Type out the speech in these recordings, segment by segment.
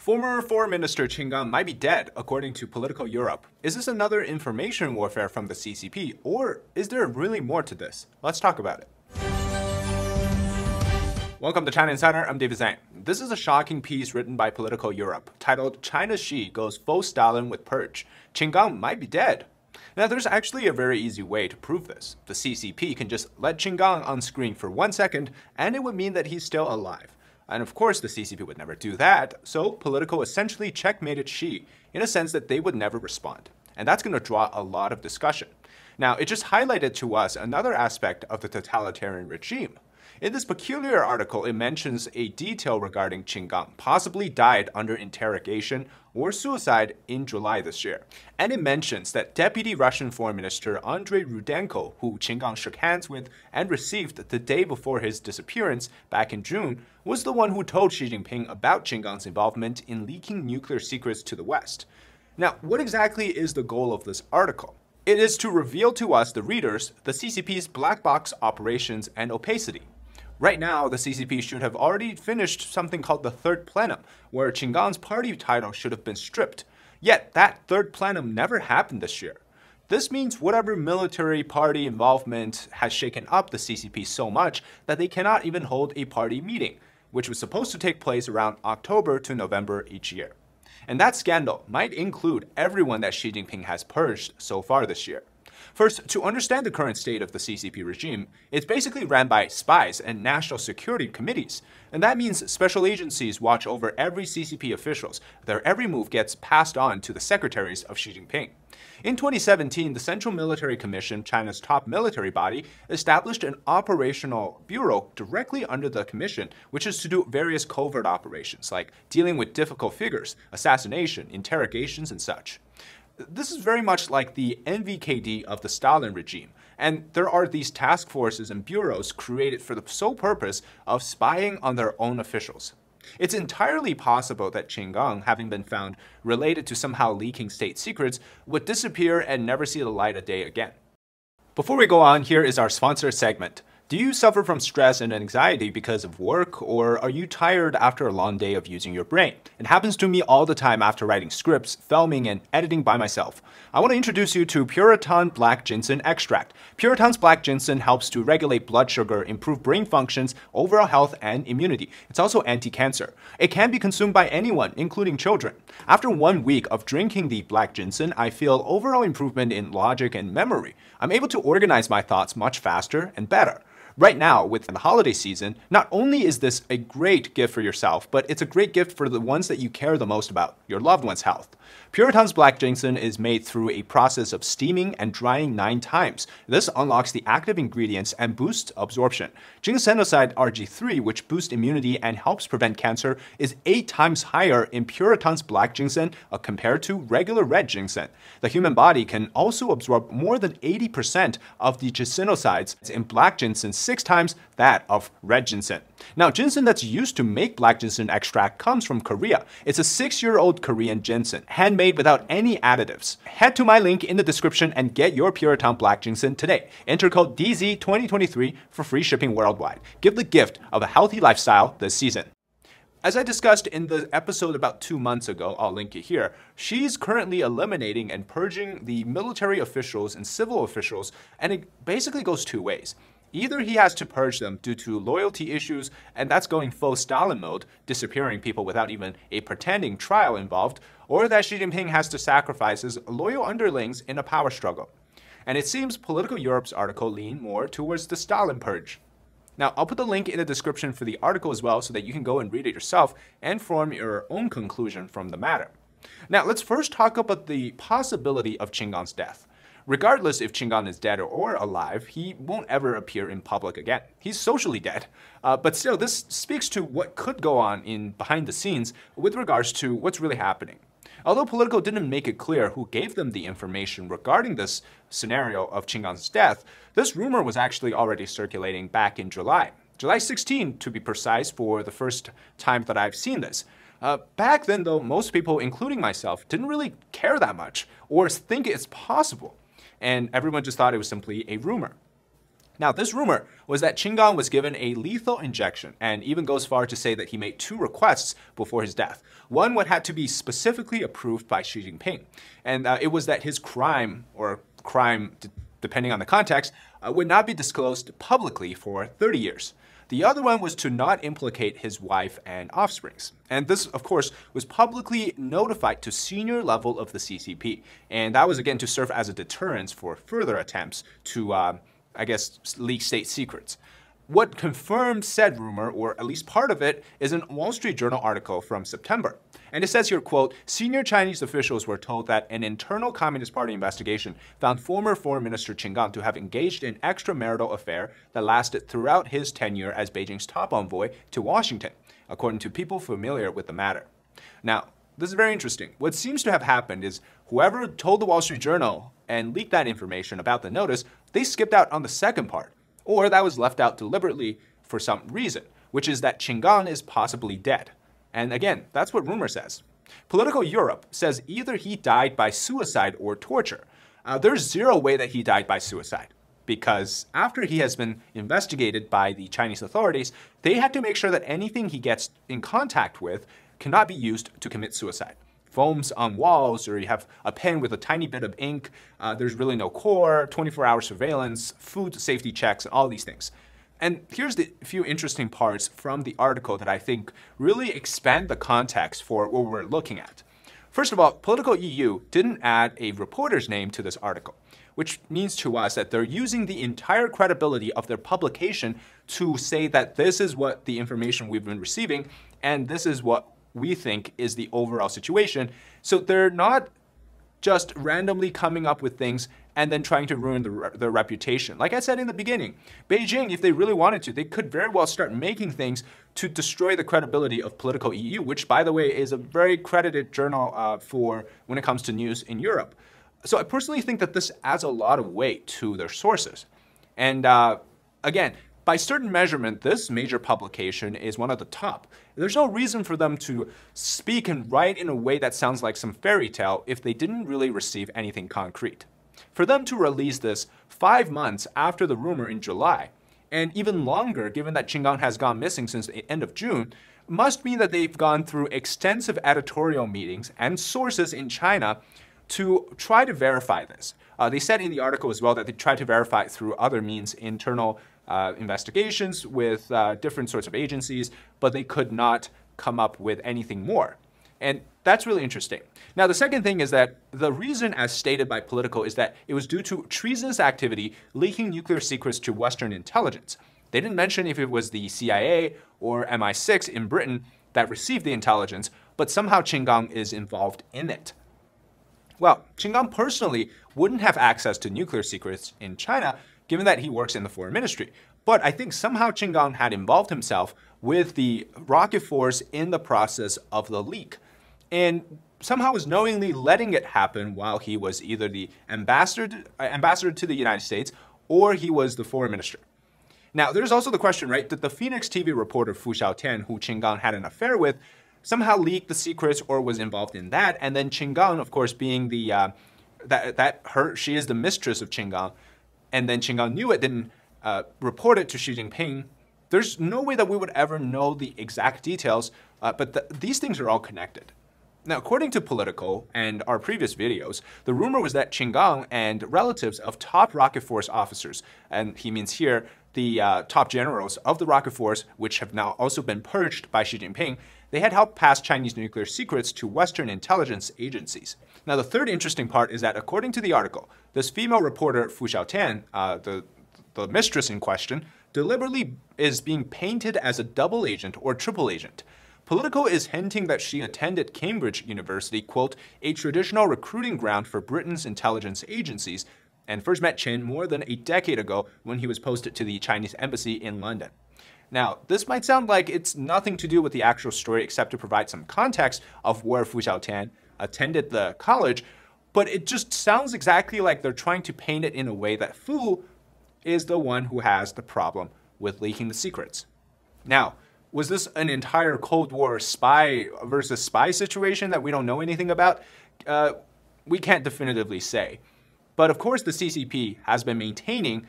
Former Foreign Minister Qin Gang might be dead, according to Politico Europe. Is this another information warfare from the CCP, or is there really more to this? Let's talk about it. Welcome to China Insider, I'm David Zhang. This is a shocking piece written by Politico Europe, titled China's Xi Goes Full Stalin with Purge. Qin Gang might be dead. Now, there's actually a very easy way to prove this. The CCP can just let Qin Gang on screen for 1 second, and it would mean that he's still alive. And of course, the CCP would never do that, so Politico essentially checkmated Xi in a sense that they would never respond. And that's going to draw a lot of discussion. Now, it just highlighted to us another aspect of the totalitarian regime. In this peculiar article, it mentions a detail regarding Qin Gang possibly died under interrogation or suicide in July this year. And it mentions that Deputy Russian Foreign Minister Andrei Rudenko, who Qin Gang shook hands with and received the day before his disappearance back in June, was the one who told Xi Jinping about Qin Gang's involvement in leaking nuclear secrets to the West. Now, what exactly is the goal of this article? It is to reveal to us, the readers, the CCP's black box operations and opacity. Right now, the CCP should have already finished something called the Third Plenum, where Qin Gang's party title should have been stripped. Yet, that Third Plenum never happened this year. This means whatever military party involvement has shaken up the CCP so much that they cannot even hold a party meeting, which was supposed to take place around October to November each year. And that scandal might include everyone that Xi Jinping has purged so far this year. First, to understand the current state of the CCP regime, it's basically ran by spies and national security committees. And that means special agencies watch over every CCP officials. Their every move gets passed on to the secretaries of Xi Jinping. In 2017, the Central Military Commission, China's top military body, established an operational bureau directly under the commission, which is to do various covert operations, like dealing with difficult figures, assassination, interrogations, and such. This is very much like the NVKD of the Stalin regime, and there are these task forces and bureaus created for the sole purpose of spying on their own officials. It's entirely possible that Qin Gang, having been found related to somehow leaking state secrets, would disappear and never see the light of day again. Before we go on, here is our sponsor segment. Do you suffer from stress and anxiety because of work, or are you tired after a long day of using your brain? It happens to me all the time after writing scripts, filming, and editing by myself. I want to introduce you to Puritan Black Ginseng Extract. Puritan's Black Ginseng helps to regulate blood sugar, improve brain functions, overall health, and immunity. It's also anti-cancer. It can be consumed by anyone, including children. After 1 week of drinking the Black Ginseng, I feel overall improvement in logic and memory. I'm able to organize my thoughts much faster and better. Right now, with the holiday season, not only is this a great gift for yourself, but it's a great gift for the ones that you care the most about, your loved one's health. Puritan's Black Ginseng is made through a process of steaming and drying 9 times. This unlocks the active ingredients and boosts absorption. Ginsenoside RG3, which boosts immunity and helps prevent cancer, is 8 times higher in Puritan's Black Ginseng compared to regular red ginseng. The human body can also absorb more than 80% of the ginsenosides in black ginseng, 6 times that of red ginseng. Now, ginseng that's used to make black ginseng extract comes from Korea. It's a 6-year-old Korean ginseng, handmade without any additives. Head to my link in the description and get your Puritan Black Ginseng today. Enter code DZ2023 for free shipping worldwide. Give the gift of a healthy lifestyle this season. As I discussed in the episode about 2 months ago, I'll link it here, she's currently eliminating and purging the military officials and civil officials, and it basically goes 2 ways. Either he has to purge them due to loyalty issues, and that's going full Stalin mode, disappearing people without even a pretending trial involved, or that Xi Jinping has to sacrifice his loyal underlings in a power struggle. And it seems Politico Europe's article leaned more towards the Stalin purge. Now, I'll put the link in the description for the article as well so that you can go and read it yourself and form your own conclusion from the matter. Now, let's first talk about the possibility of Qin Gang's death. Regardless if Qin Gang is dead or alive, he won't ever appear in public again. He's socially dead. But still, this speaks to what could go on behind the scenes with regards to what's really happening. Although Politico didn't make it clear who gave them the information regarding this scenario of Qin Gang's death, this rumor was actually already circulating back in July. July 16, to be precise, for the first time that I've seen this. Back then, though, most people, including myself, didn't really care that much or think it's possible. And everyone just thought it was simply a rumor. Now, this rumor was that Qin Gang was given a lethal injection and even goes far to say that he made 2 requests before his death. One would have to be specifically approved by Xi Jinping, and it was that his crime, or crime depending on the context, would not be disclosed publicly for 30 years. The other one was to not implicate his wife and offsprings. And this, of course, was publicly notified to senior level of the CCP. And that was, again, to serve as a deterrence for further attempts to, leak state secrets. What confirmed said rumor, or at least part of it, is an Wall Street Journal article from September. And it says here, quote, senior Chinese officials were told that an internal Communist Party investigation found former Foreign Minister Qin Gang to have engaged in extramarital affair that lasted throughout his tenure as Beijing's top envoy to Washington, according to people familiar with the matter. Now, this is very interesting. What seems to have happened is whoever told the Wall Street Journal and leaked that information about the notice, they skipped out on the second part, or that was left out deliberately for some reason, which is that Qin Gang is possibly dead. And again, that's what rumor says. Politico Europe says either he died by suicide or torture. There's zero way that he died by suicide, because after he has been investigated by the Chinese authorities, they have to make sure that anything he gets in contact with cannot be used to commit suicide. Foams on walls, or you have a pen with a tiny bit of ink, there's really no core, 24-hour surveillance, food safety checks, and all these things. And here's the few interesting parts from the article that I think really expand the context for what we're looking at. First of all, Politico EU didn't add a reporter's name to this article, which means to us that they're using the entire credibility of their publication to say that this is what the information we've been receiving, and this is what we think is the overall situation. So they're not just randomly coming up with things and then trying to ruin their reputation. Like I said in the beginning, Beijing, if they really wanted to, they could very well start making things to destroy the credibility of Politico EU, which, by the way, is a very credited journal for when it comes to news in Europe. So I personally think that this adds a lot of weight to their sources. And again, by certain measurement, this major publication is one of the top. There's no reason for them to speak and write in a way that sounds like some fairy tale if they didn't really receive anything concrete. For them to release this 5 months after the rumor in July, and even longer given that Qin Gang has gone missing since the end of June, must mean that they've gone through extensive editorial meetings and sources in China to try to verify this. They said in the article as well that they tried to verify it through other means, internal investigations with different sorts of agencies, but they could not come up with anything more. And that's really interesting. Now, the second thing is that the reason, as stated by Politico, is that it was due to treasonous activity leaking nuclear secrets to Western intelligence. They didn't mention if it was the CIA or MI6 in Britain that received the intelligence, but somehow Qin Gang is involved in it. Well, Qin Gang personally wouldn't have access to nuclear secrets in China, given that he works in the foreign ministry. But I think somehow Qin Gang had involved himself with the rocket force in the process of the leak, and somehow was knowingly letting it happen while he was either the ambassador to the United States or he was the foreign minister. Now, there's also the question, right? Did the Phoenix TV reporter Fu Xiaotian, who Qin Gang had an affair with, somehow leaked the secrets or was involved in that? And then Qin Gang, of course, being the she is the mistress of Qin Gang, and then Qin Gang knew it, didn't report it to Xi Jinping. There's no way that we would ever know the exact details, but these things are all connected. Now, according to Politico and our previous videos, the rumor was that Qin Gang and relatives of top rocket force officers, and he means here the top generals of the rocket force, which have now also been purged by Xi Jinping, they had helped pass Chinese nuclear secrets to Western intelligence agencies. Now, the third interesting part is that according to the article, this female reporter, Fu Xiaotian, the mistress in question, deliberately is being painted as a double agent or triple agent. Politico is hinting that she attended Cambridge University, quote, a traditional recruiting ground for Britain's intelligence agencies, and first met Qin more than a decade ago when he was posted to the Chinese embassy in London. Now, this might sound like it's nothing to do with the actual story except to provide some context of where Fu Xiaotian attended the college, but it just sounds exactly like they're trying to paint it in a way that Fu is the one who has the problem with leaking the secrets. Now, was this an entire Cold War spy versus spy situation that we don't know anything about? We can't definitively say. But of course, the CCP has been maintaining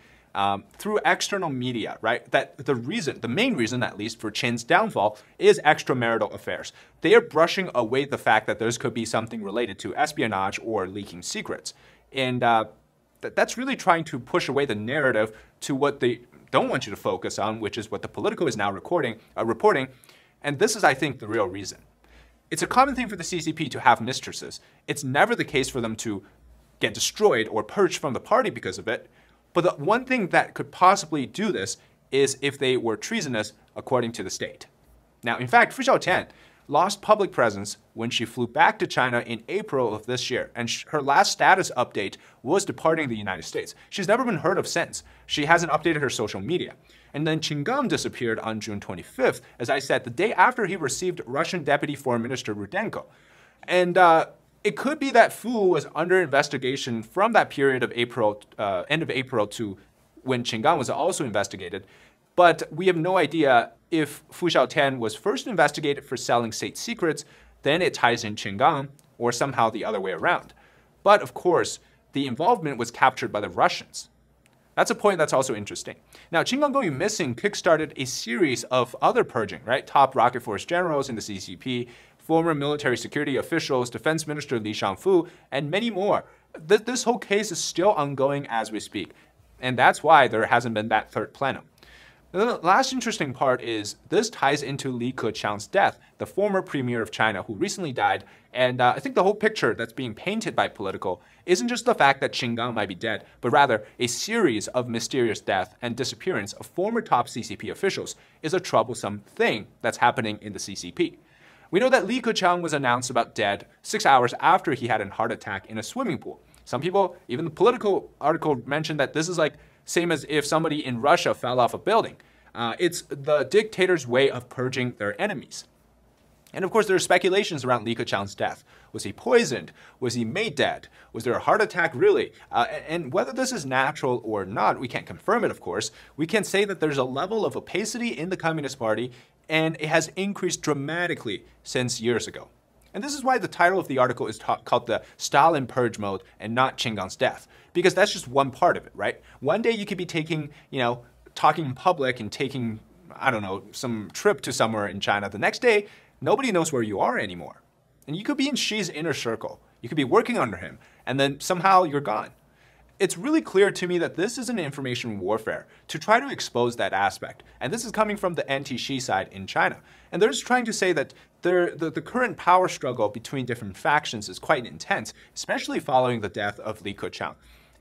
through external media, right? That the main reason, at least, for Qin's downfall is extramarital affairs. They are brushing away the fact that there could be something related to espionage or leaking secrets. And that's really trying to push away the narrative to what they don't want you to focus on, which is what the Politico is now reporting. And this is, I think, the real reason. It's a common thing for the CCP to have mistresses. It's never the case for them to get destroyed or purged from the party because of it. But the one thing that could possibly do this is if they were treasonous according to the state. Now, in fact, Fu Xiaotian lost public presence when she flew back to China in April of this year, and her last status update was departing the United States. She's never been heard of since. She hasn't updated her social media. And then Qin Gang disappeared on June 25th, as I said, the day after he received Russian Deputy Foreign Minister Rudenko. And it could be that Fu was under investigation from that period of April, end of April to when Qin Gang was also investigated. But we have no idea if Fu Xiaotian was first investigated for selling state secrets, then it ties in Qin Gang, or somehow the other way around. But of course, the involvement was captured by the Russians. That's a point that's also interesting. Now, Qin Gang going missing kickstarted a series of other purging, right? Top rocket force generals in the CCP, former military security officials, Defense Minister Li Shangfu, and many more. This whole case is still ongoing as we speak. And that's why there hasn't been that third plenum. The last interesting part is this ties into Li Keqiang's death, the former premier of China who recently died. And I think the whole picture that's being painted by Politico isn't just the fact that Qin Gang might be dead, but rather a series of mysterious death and disappearance of former top CCP officials is a troublesome thing that's happening in the CCP. We know that Li Keqiang was announced about dead 6 hours after he had a heart attack in a swimming pool. Some people, even the Politico article mentioned that this is like same as if somebody in Russia fell off a building. It's the dictator's way of purging their enemies. And of course, there are speculations around Li Keqiang's death. Was he poisoned? Was he made dead? Was there a heart attack really? And whether this is natural or not, we can't confirm it, of course. We can say that there's a level of opacity in the Communist Party, and it has increased dramatically since years ago. And this is why the title of the article is called the Stalin Purge Mode and not Qin Gang's death. Because that's just one part of it, right? One day you could be taking, talking in public and taking, I don't know, some trip to somewhere in China. The next day, nobody knows where you are anymore. And you could be in Xi's inner circle. You could be working under him, and then somehow you're gone. It's really clear to me that this is an information warfare to try to expose that aspect. And this is coming from the anti-Xi side in China. And they're just trying to say that the current power struggle between different factions is quite intense, especially following the death of Li Keqiang.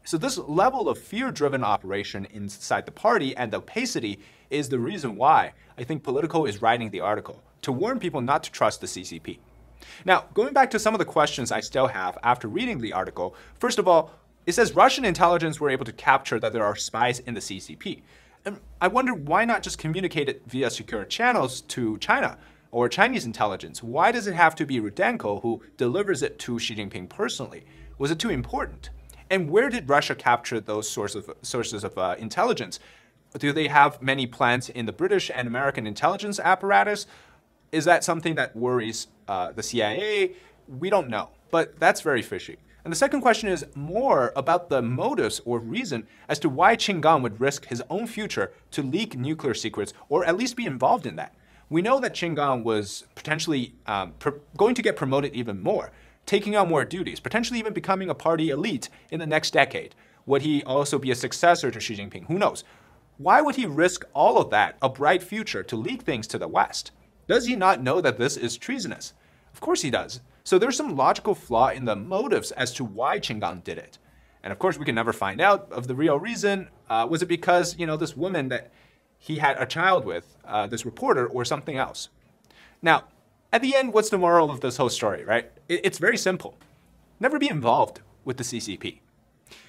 So this level of fear-driven operation inside the party and the opacity is the reason why I think Politico is writing the article, to warn people not to trust the CCP. Now, going back to some of the questions I still have after reading the article, first of all, it says Russian intelligence were able to capture that there are spies in the CCP. And I wonder why not just communicate it via secure channels to China or Chinese intelligence? Why does it have to be Rudenko who delivers it to Xi Jinping personally? Was it too important? And where did Russia capture those sources of intelligence? Do they have many plants in the British and American intelligence apparatus? Is that something that worries the CIA? We don't know, but that's very fishy. And the second question is more about the motives or reason as to why Qin Gang would risk his own future to leak nuclear secrets or at least be involved in that. We know that Qin Gang was potentially going to get promoted even more, taking on more duties, potentially even becoming a party elite in the next decade. Would he also be a successor to Xi Jinping? Who knows? Why would he risk all of that, a bright future, to leak things to the West? Does he not know that this is treasonous? Of course he does. So there's some logical flaw in the motives as to why Qin Gang did it. And of course, we can never find out of the real reason. Was it because, this woman that he had a child with, this reporter, or something else? Now, at the end, what's the moral of this whole story, right? It's very simple. Never be involved with the CCP.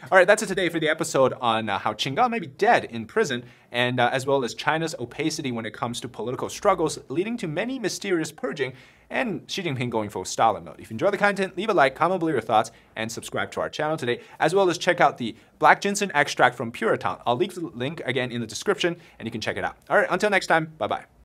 All right, that's it today for the episode on how Qin Gang may be dead in prison, and as well as China's opacity when it comes to political struggles, leading to many mysterious purging, and Xi Jinping going full Stalin mode. If you enjoy the content, leave a like, comment below your thoughts, and subscribe to our channel today, as well as check out the black ginseng extract from Puritan. I'll leave the link again in the description, and you can check it out. All right, until next time, bye-bye.